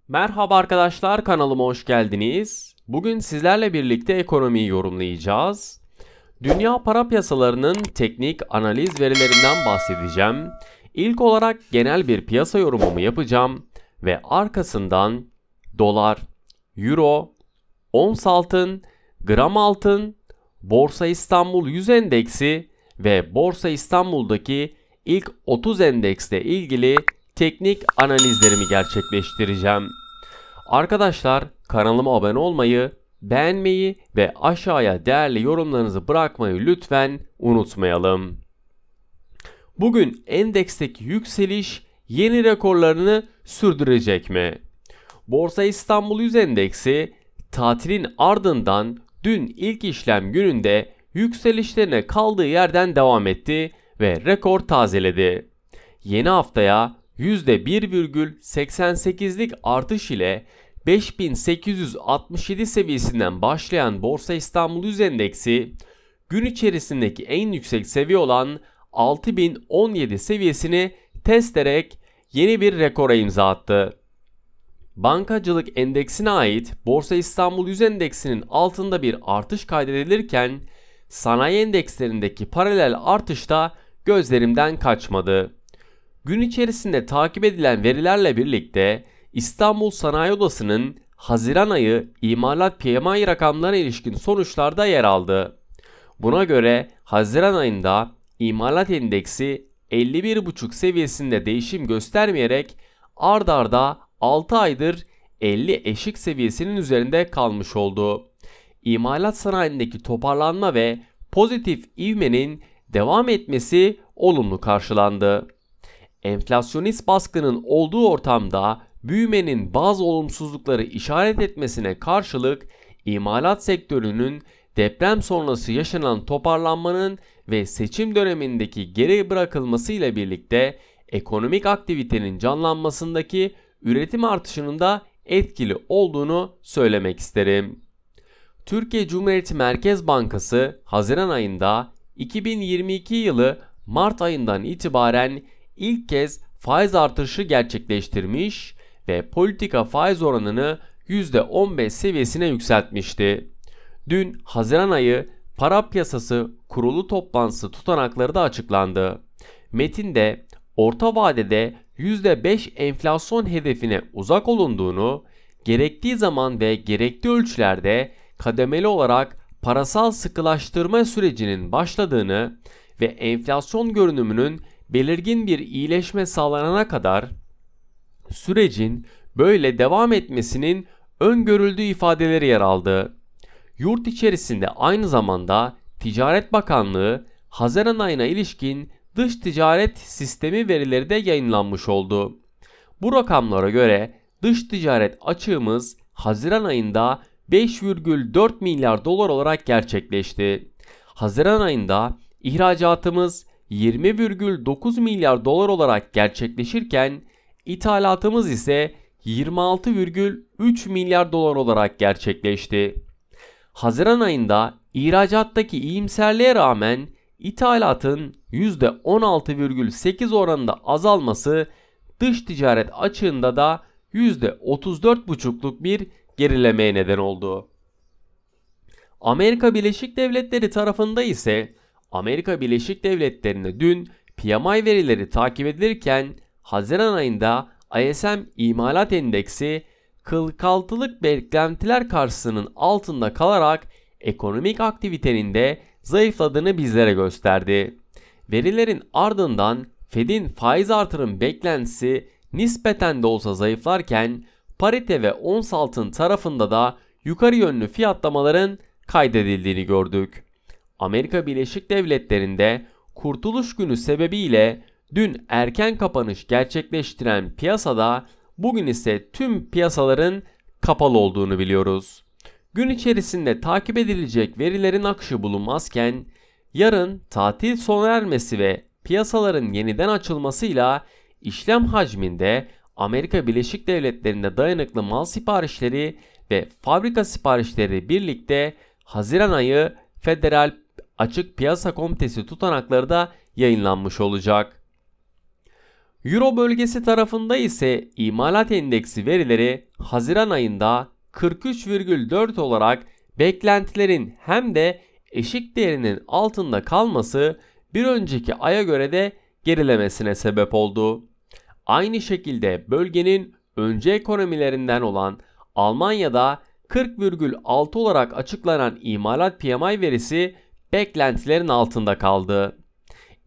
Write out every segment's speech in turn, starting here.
Merhaba arkadaşlar, kanalıma hoş geldiniz. Bugün sizlerle birlikte ekonomiyi yorumlayacağız. Dünya para piyasalarının teknik analiz verilerinden bahsedeceğim. İlk olarak genel bir piyasa yorumumu yapacağım ve arkasından dolar, euro, ons altın, gram altın, Borsa İstanbul 100 endeksi ve Borsa İstanbul'daki ilk 30 endeksle ilgili teknik analizlerimi gerçekleştireceğim. Arkadaşlar, kanalıma abone olmayı, beğenmeyi ve aşağıya değerli yorumlarınızı bırakmayı lütfen unutmayalım. Bugün endeksteki yükseliş yeni rekorlarını sürdürecek mi? Borsa İstanbul 100 endeksi tatilin ardından dün ilk işlem gününde yükselişlerine kaldığı yerden devam etti ve rekor tazeledi. Yeni haftaya %1,88'lik artış ile 5867 seviyesinden başlayan Borsa İstanbul 100 endeksi gün içerisindeki en yüksek seviye olan 6017 seviyesini test ederek yeni bir rekora imza attı. Bankacılık endeksine ait Borsa İstanbul 100 endeksinin altında bir artış kaydedilirken sanayi endekslerindeki paralel artış da gözlerimden kaçmadı. Gün içerisinde takip edilen verilerle birlikte İstanbul Sanayi Odası'nın Haziran ayı imalat PMI rakamlarına ilişkin sonuçlarda yer aldı. Buna göre Haziran ayında imalat endeksi 51,5 seviyesinde değişim göstermeyerek ard arda 6 aydır 50 eşik seviyesinin üzerinde kalmış oldu. İmalat sanayindeki toparlanma ve pozitif ivmenin devam etmesi olumlu karşılandı. Enflasyonist baskının olduğu ortamda büyümenin bazı olumsuzlukları işaret etmesine karşılık imalat sektörünün deprem sonrası yaşanan toparlanmanın ve seçim dönemindeki geri bırakılmasıyla birlikte ekonomik aktivitenin canlanmasındaki üretim artışının da etkili olduğunu söylemek isterim. Türkiye Cumhuriyeti Merkez Bankası Haziran ayında 2022 yılı Mart ayından itibaren ilk kez faiz artışı gerçekleştirmiş ve politika faiz oranını %15 seviyesine yükseltmişti. Dün Haziran ayı para piyasası kurulu toplantısı tutanakları da açıklandı. Metinde orta vadede %5 enflasyon hedefine uzak olunduğunu, gerektiği zaman ve gerekli ölçülerde kademeli olarak parasal sıkılaştırma sürecinin başladığını ve enflasyon görünümünün belirgin bir iyileşme sağlanana kadar sürecin böyle devam etmesinin öngörüldüğü ifadeleri yer aldı. Yurt içerisinde aynı zamanda Ticaret Bakanlığı Haziran ayına ilişkin dış ticaret sistemi verileri de yayınlanmış oldu. Bu rakamlara göre dış ticaret açığımız Haziran ayında 5,4 milyar dolar olarak gerçekleşti. Haziran ayında ihracatımız 20,9 milyar dolar olarak gerçekleşirken ithalatımız ise 26,3 milyar dolar olarak gerçekleşti. Haziran ayında ihracattaki iyimserliğe rağmen ithalatın %16,8 oranında azalması dış ticaret açığında da %34,5'luk bir gerilemeye neden oldu. Amerika Birleşik Devletleri tarafında ise Amerika Birleşik Devletleri'nde dün PMI verileri takip edilirken Haziran ayında ISM imalat endeksi 46'lık beklentiler karşısının altında kalarak ekonomik aktivitenin de zayıfladığını bizlere gösterdi. Verilerin ardından Fed'in faiz artırım beklentisi nispeten de olsa zayıflarken parite ve ons altın tarafında da yukarı yönlü fiyatlamaların kaydedildiğini gördük. Amerika Birleşik Devletleri'nde Kurtuluş Günü sebebiyle dün erken kapanış gerçekleştiren piyasada bugün ise tüm piyasaların kapalı olduğunu biliyoruz. Gün içerisinde takip edilecek verilerin akışı bulunmazken yarın tatil sona ermesi ve piyasaların yeniden açılmasıyla işlem hacminde Amerika Birleşik Devletleri'nde dayanıklı mal siparişleri ve fabrika siparişleri birlikte Haziran ayı Federal Açık Piyasa Komitesi tutanakları da yayınlanmış olacak. Euro bölgesi tarafında ise imalat endeksi verileri Haziran ayında 43,4 olarak beklentilerin hem de eşik değerinin altında kalması bir önceki aya göre de gerilemesine sebep oldu. Aynı şekilde bölgenin öncü ekonomilerinden olan Almanya'da 40,6 olarak açıklanan imalat PMI verisi beklentilerin altında kaldı.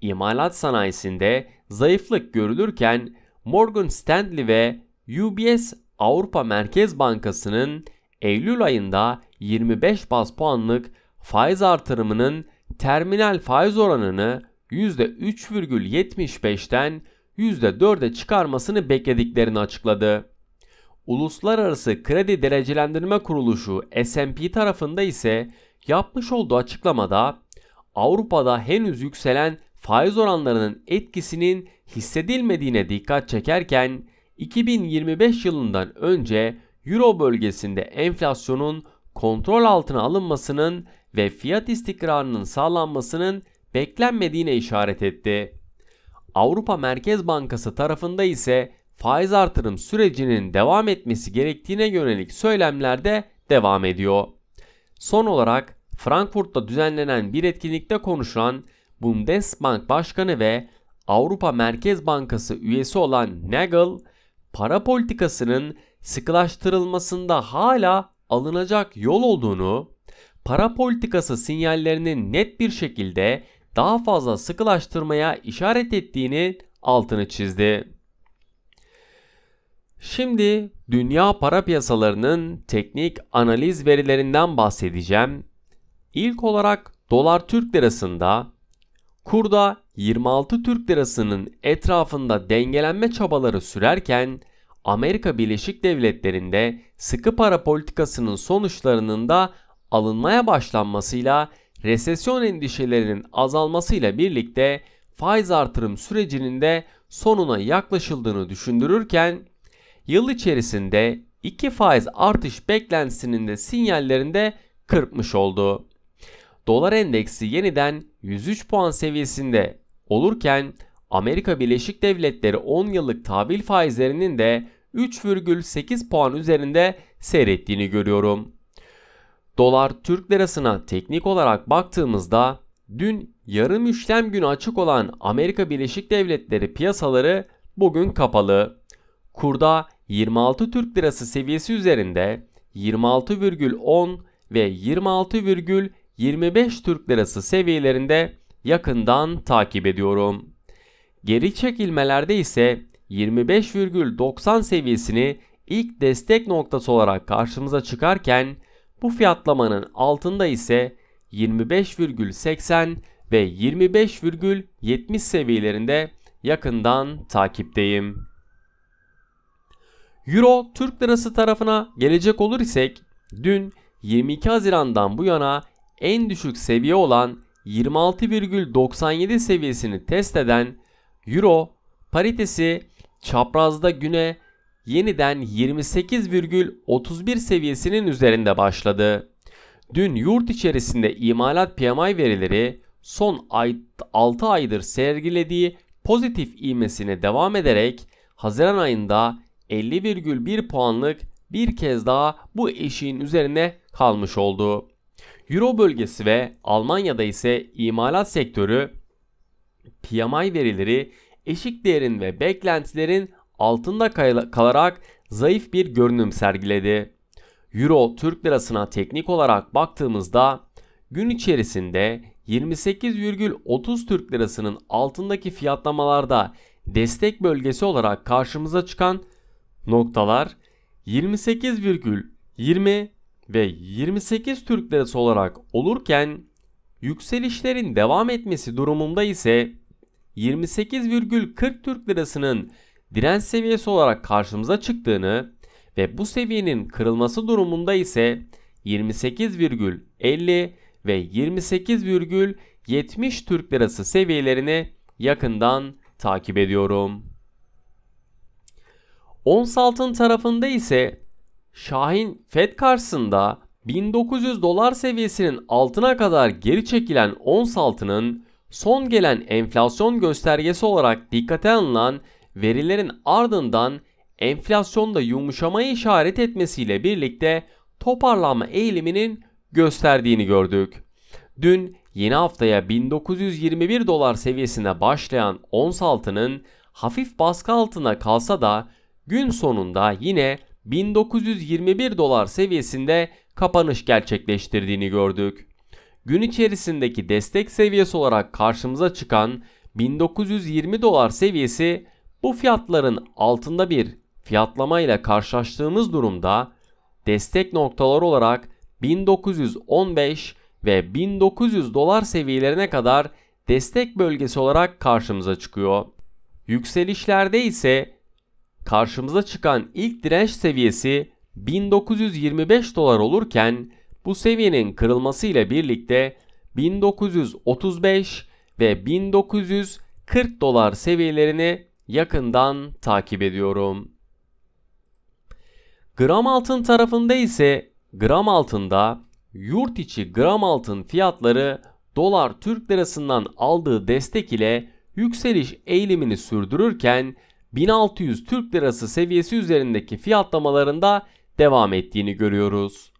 İmalat sanayisinde zayıflık görülürken Morgan Stanley ve UBS Avrupa Merkez Bankası'nın Eylül ayında 25 baz puanlık faiz artırımının terminal faiz oranını %3,75'ten %4'e çıkarmasını beklediklerini açıkladı. Uluslararası Kredi Derecelendirme Kuruluşu S&P tarafında ise yapmış olduğu açıklamada Avrupa'da henüz yükselen faiz oranlarının etkisinin hissedilmediğine dikkat çekerken 2025 yılından önce Euro bölgesinde enflasyonun kontrol altına alınmasının ve fiyat istikrarının sağlanmasının beklenmediğine işaret etti. Avrupa Merkez Bankası tarafında ise faiz artırım sürecinin devam etmesi gerektiğine yönelik söylemler de devam ediyor. Son olarak Frankfurt'ta düzenlenen bir etkinlikte konuşan Bundesbank Başkanı ve Avrupa Merkez Bankası üyesi olan Nagel, para politikasının sıkılaştırılmasında hala alınacak yol olduğunu, para politikası sinyallerinin net bir şekilde daha fazla sıkılaştırmaya işaret ettiğini altını çizdi. Şimdi dünya para piyasalarının teknik analiz verilerinden bahsedeceğim. İlk olarak dolar Türk lirasında kurda 26 Türk lirasının etrafında dengelenme çabaları sürerken Amerika Birleşik Devletleri'nde sıkı para politikasının sonuçlarının da alınmaya başlanmasıyla resesyon endişelerinin azalmasıyla birlikte faiz artırım sürecinin de sonuna yaklaşıldığını düşündürürken yıl içerisinde 2 faiz artış beklentisinin de sinyallerinde kırpmış oldu. Dolar endeksi yeniden 103 puan seviyesinde olurken Amerika Birleşik Devletleri 10 yıllık tahvil faizlerinin de 3,8 puan üzerinde seyrettiğini görüyorum. Dolar Türk lirasına teknik olarak baktığımızda dün yarım işlem günü açık olan Amerika Birleşik Devletleri piyasaları bugün kapalı. Kurda 26 Türk lirası seviyesi üzerinde 26,10 ve 26,25 Türk lirası seviyelerinde yakından takip ediyorum. Geri çekilmelerde ise 25,90 seviyesini ilk destek noktası olarak karşımıza çıkarken bu fiyatlamanın altında ise 25,80 ve 25,70 seviyelerinde yakından takipteyim. Euro Türk lirası tarafına gelecek olur isek dün 22 Haziran'dan bu yana en düşük seviye olan 26,97 seviyesini test eden Euro paritesi çaprazda güne yeniden 28,31 seviyesinin üzerinde başladı. Dün yurt içerisinde imalat PMI verileri son 6 aydır sergilediği pozitif ivmesine devam ederek Haziran ayında 50,1 puanlık bir kez daha bu eşiğin üzerine kalmış oldu. Euro bölgesi ve Almanya'da ise imalat sektörü PMI verileri eşik değerin ve beklentilerin altında kalarak zayıf bir görünüm sergiledi. Euro Türk lirasına teknik olarak baktığımızda gün içerisinde 28,30 Türk lirasının altındaki fiyatlamalarda destek bölgesi olarak karşımıza çıkan noktalar 28,20 ve 28 Türk lirası olarak olurken yükselişlerin devam etmesi durumunda ise 28,40 Türk lirasının direnç seviyesi olarak karşımıza çıktığını ve bu seviyenin kırılması durumunda ise 28,50 ve 28,70 Türk lirası seviyelerini yakından takip ediyorum. Ons altın tarafında ise Şahin Fed karşısında 1900 dolar seviyesinin altına kadar geri çekilen ons altının son gelen enflasyon göstergesi olarak dikkate alınan verilerin ardından enflasyonda yumuşamaya işaret etmesiyle birlikte toparlanma eğiliminin gösterdiğini gördük. Dün yeni haftaya 1921 dolar seviyesine başlayan ons altının hafif baskı altına kalsa da gün sonunda yine 1921 dolar seviyesinde kapanış gerçekleştirdiğini gördük. Gün içerisindeki destek seviyesi olarak karşımıza çıkan 1920 dolar seviyesi bu fiyatların altında bir fiyatlama ile karşılaştığımız durumda destek noktaları olarak 1915 ve 1900 dolar seviyelerine kadar destek bölgesi olarak karşımıza çıkıyor. Yükselişlerde ise karşımıza çıkan ilk direnç seviyesi 1925 dolar olurken bu seviyenin kırılmasıyla birlikte 1935 ve 1940 dolar seviyelerini yakından takip ediyorum. Gram altın tarafında ise gram altında yurt içi gram altın fiyatları dolar Türk lirasından aldığı destek ile yükseliş eğilimini sürdürürken 1600 Türk lirası seviyesi üzerindeki fiyatlamalarında devam ettiğini görüyoruz.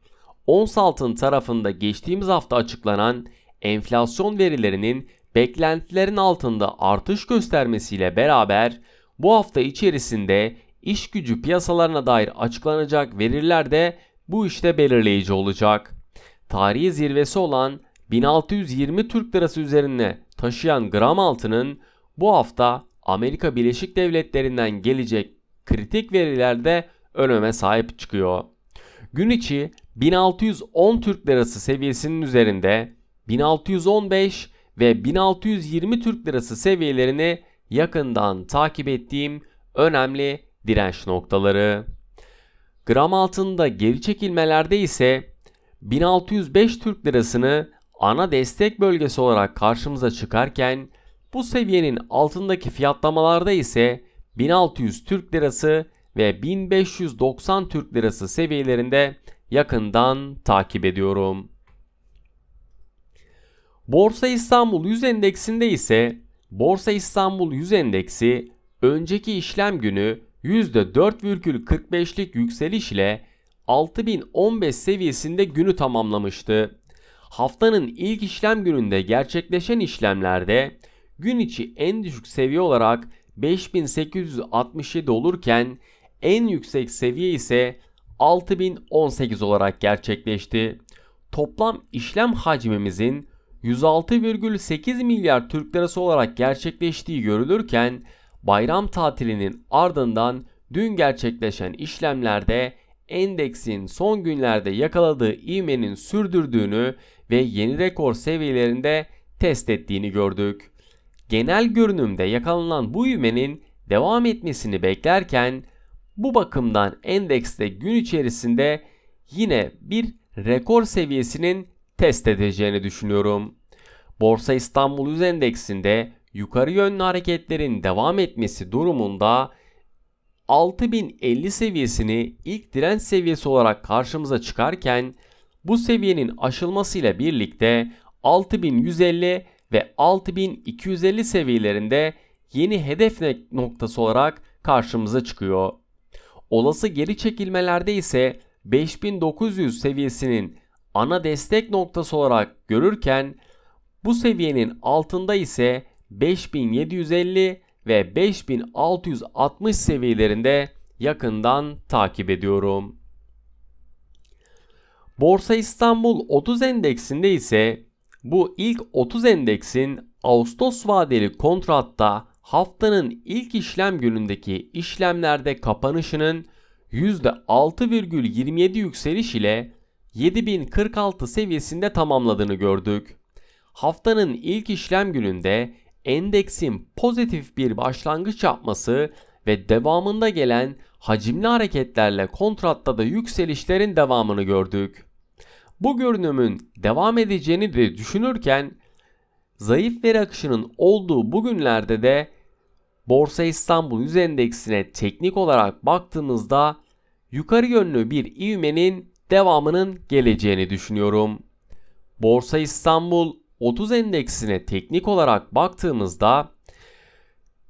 Ons altın tarafında geçtiğimiz hafta açıklanan enflasyon verilerinin beklentilerin altında artış göstermesiyle beraber bu hafta içerisinde iş gücü piyasalarına dair açıklanacak veriler de bu işte belirleyici olacak. Tarihi zirvesi olan 1620 Türk lirası üzerine taşıyan gram altının bu hafta Amerika Birleşik Devletleri'nden gelecek kritik verilerde öneme sahip çıkıyor. Gün içi 1610 Türk lirası seviyesinin üzerinde 1615 ve 1620 Türk lirası seviyelerini yakından takip ettiğim önemli direnç noktaları. Gram altında geri çekilmelerde ise 1605 Türk lirasını ana destek bölgesi olarak karşımıza çıkarken bu seviyenin altındaki fiyatlamalarda ise 1600 Türk lirası ve 1590 Türk lirası seviyelerinde yakından takip ediyorum. Borsa İstanbul 100 endeksinde ise Borsa İstanbul 100 endeksi önceki işlem günü %4,45'lik yükseliş ile 6015 seviyesinde günü tamamlamıştı. Haftanın ilk işlem gününde gerçekleşen işlemlerde gün içi en düşük seviye olarak 5867 olurken en yüksek seviye ise 6018 olarak gerçekleşti. Toplam işlem hacmimizin 106,8 milyar Türk lirası olarak gerçekleştiği görülürken bayram tatilinin ardından dün gerçekleşen işlemlerde endeksin son günlerde yakaladığı ivmenin sürdürdüğünü ve yeni rekor seviyelerinde test ettiğini gördük. Genel görünümde yakalanan bu ivmenin devam etmesini beklerken bu bakımdan endekste gün içerisinde yine bir rekor seviyesinin test edeceğini düşünüyorum. Borsa İstanbul 100 endeksinde yukarı yönlü hareketlerin devam etmesi durumunda 6050 seviyesini ilk direnç seviyesi olarak karşımıza çıkarken bu seviyenin aşılmasıyla birlikte 6150 ve 6250 seviyelerinde yeni hedef noktası olarak karşımıza çıkıyor. Olası geri çekilmelerde ise 5900 seviyesinin ana destek noktası olarak görürken bu seviyenin altında ise 5750 ve 5660 seviyelerinde yakından takip ediyorum. Borsa İstanbul 30 endeksinde ise bu ilk 30 endeksin Ağustos vadeli kontratta haftanın ilk işlem günündeki işlemlerde kapanışının %6,27 yükseliş ile 7046 seviyesinde tamamladığını gördük. Haftanın ilk işlem gününde endeksin pozitif bir başlangıç yapması ve devamında gelen hacimli hareketlerle kontratta da yükselişlerin devamını gördük. Bu görünümün devam edeceğini de düşünürken zayıf veri akışının olduğu bugünlerde de Borsa İstanbul 100 endeksine teknik olarak baktığımızda yukarı yönlü bir ivmenin devamının geleceğini düşünüyorum. Borsa İstanbul 30 endeksine teknik olarak baktığımızda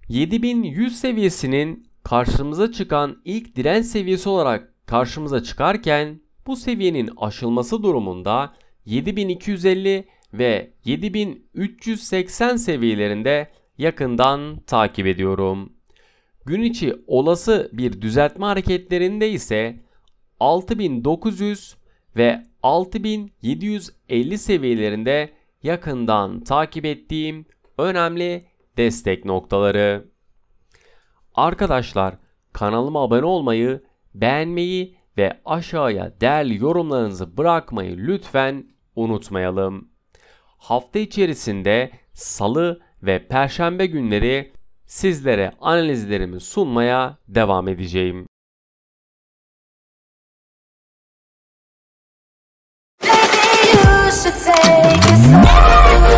7100 seviyesinin karşımıza çıkan ilk direnç seviyesi olarak karşımıza çıkarken bu seviyenin aşılması durumunda 7250 ve 7380 seviyelerinde yakından takip ediyorum. Gün içi olası bir düzeltme hareketlerinde ise 6900 ve 6750 seviyelerinde yakından takip ettiğim önemli destek noktaları. Arkadaşlar, kanalıma abone olmayı, beğenmeyi ve aşağıya değerli yorumlarınızı bırakmayı lütfen unutmayalım. Hafta içerisinde Salı ve Perşembe günleri sizlere analizlerimi sunmaya devam edeceğim. Maybe you should take a step